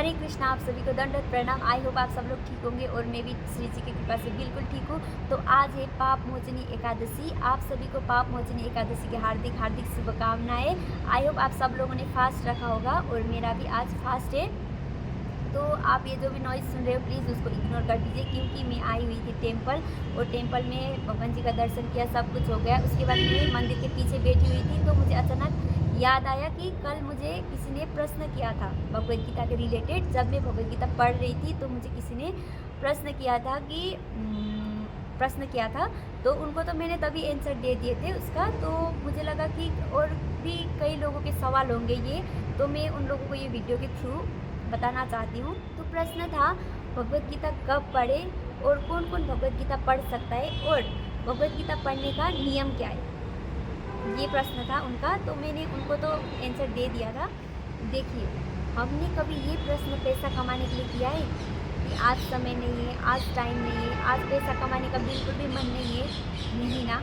हरे कृष्णा। आप सभी को दंडवत प्रणाम। आई होप आप सब लोग ठीक होंगे और मैं भी श्री जी की कृपा से बिल्कुल ठीक हूँ। तो आज है पाप मोचनी एकादशी। आप सभी को पाप मोचनी एकादशी की हार्दिक हार्दिक शुभकामनाएं। आई होप आप सब लोगों ने फास्ट रखा होगा और मेरा भी आज फास्ट है। तो आप ये जो भी नॉइज़ सुन रहे हो प्लीज़ उसको इग्नोर कर दीजिए, क्योंकि मैं आई हुई थी टेम्पल और टेम्पल में भगवान जी का दर्शन किया, सब कुछ हो गया। उसके बाद मैं मंदिर के पीछे बैठी हुई थी तो मुझे अचानक याद आया कि कल मुझे किसी ने प्रश्न किया था भगवद गीता के रिलेटेड। जब मैं भगवद गीता पढ़ रही थी तो मुझे किसी ने प्रश्न किया था तो उनको तो मैंने तभी आंसर दे दिए थे उसका। तो मुझे लगा कि और भी कई लोगों के सवाल होंगे ये, तो मैं उन लोगों को ये वीडियो के थ्रू बताना चाहती हूँ। तो प्रश्न था भगवद गीता कब पढ़े और कौन कौन भगवद गीता पढ़ सकता है और भगवद गीता पढ़ने का नियम क्या है, ये प्रश्न था उनका। तो मैंने उनको तो आंसर दे दिया था। देखिए, हमने कभी ये प्रश्न पैसा कमाने के लिए किया है कि आज समय नहीं है, आज टाइम नहीं है, आज पैसा कमाने का बिल्कुल भी मन नहीं है? नहीं ना।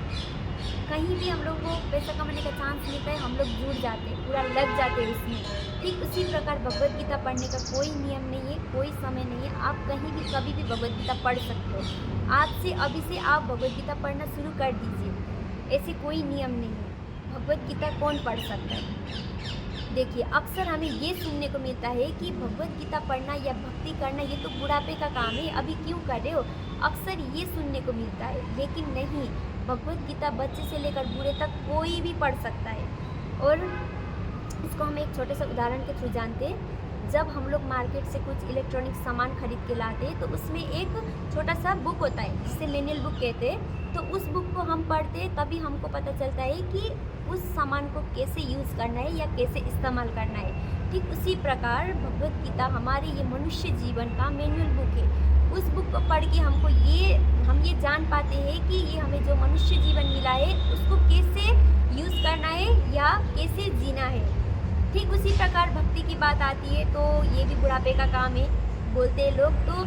कहीं भी हम लोग को पैसा कमाने का चांस मिलता है हम लोग जुड़ जाते हैं, पूरा लग जाते हैं उसमें। ठीक उसी प्रकार भगवद गीता पढ़ने का कोई नियम नहीं है, कोई समय नहीं है। आप कहीं भी कभी भी भगवद गीता पढ़ सकते हो। आज से अभी से आप भगवद गीता पढ़ना शुरू कर दीजिए। ऐसे कोई नियम नहीं है। भगवद गीता कौन पढ़ सकता है? देखिए, अक्सर हमें ये सुनने को मिलता है कि भगवद गीता पढ़ना या भक्ति करना ये तो बुढ़ापे का काम है, अभी क्यों कर रहे हो। अक्सर ये सुनने को मिलता है, लेकिन नहीं। भगवद गीता बच्चे से लेकर बूढ़े तक कोई भी पढ़ सकता है। और इसको हम एक छोटे से उदाहरण के थ्रू जानते हैं। जब हम लोग मार्केट से कुछ इलेक्ट्रॉनिक सामान खरीद के लाते हैं तो उसमें एक छोटा सा बुक होता है जिसे मैनुअल बुक कहते हैं। तो उस बुक को हम पढ़ते हैं तभी हमको पता चलता है कि उस सामान को कैसे यूज़ करना है या कैसे इस्तेमाल करना है। ठीक उसी प्रकार भगवद गीता हमारे ये मनुष्य जीवन का मैनुअल बुक है। उस बुक को पढ़ के हम ये जान पाते हैं कि ये हमें जो मनुष्य जीवन मिला है उसको कैसे यूज़ करना है या कैसे जीना है। ठीक उसी प्रकार भक्ति की बात आती है तो ये भी बुढ़ापे का काम है बोलते हैं लोग। तो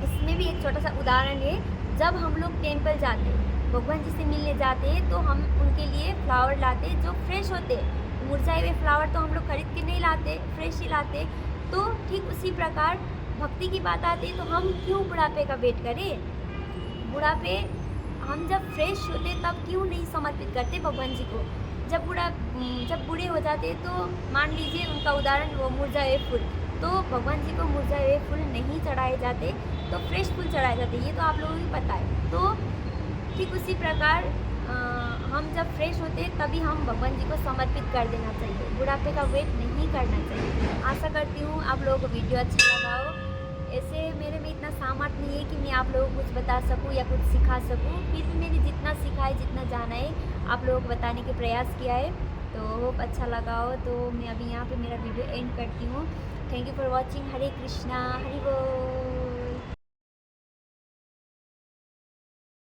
इसमें भी एक छोटा सा उदाहरण है। जब हम लोग टेम्पल जाते हैं, भगवान जी से मिलने जाते हैं, तो हम उनके लिए फ्लावर लाते जो फ्रेश होते। मुरझाए हुए फ्लावर तो हम लोग खरीद के नहीं लाते, फ्रेश ही लाते। तो ठीक उसी प्रकार भक्ति की बात आती है तो हम क्यों बुढ़ापे का वेट करें। बुढ़ापे हम जब फ्रेश होते तब क्यों नहीं समर्पित करते भगवान जी को। जब बूढ़े हो जाते तो मान लीजिए उनका उदाहरण वो मुरझाए हुए फूल, तो भगवान जी को मुरझाए हुए फूल नहीं चढ़ाए जाते तो फ्रेश फूल चढ़ाए जाते, ये तो आप लोगों को पता है। तो ठीक उसी प्रकार हम जब फ्रेश होते तभी हम भगवान जी को समर्पित कर देना चाहिए। बुढ़ापे का वेट नहीं करना चाहिए। आशा करती हूँ आप लोगों को वीडियो अच्छा लगा हो। ऐसे मेरे में इतना सामर्थ्य नहीं है कि मैं आप लोगों को कुछ बता सकूं या कुछ सिखा सकूं, फिर भी मैंने जितना सीखा है, जितना जाना है, आप लोगों को बताने के प्रयास किया है। तो होप अच्छा लगा हो। तो मैं अभी यहाँ पे मेरा वीडियो एंड करती हूँ। Thank you for watching. Hare Krishna, Hari बोल।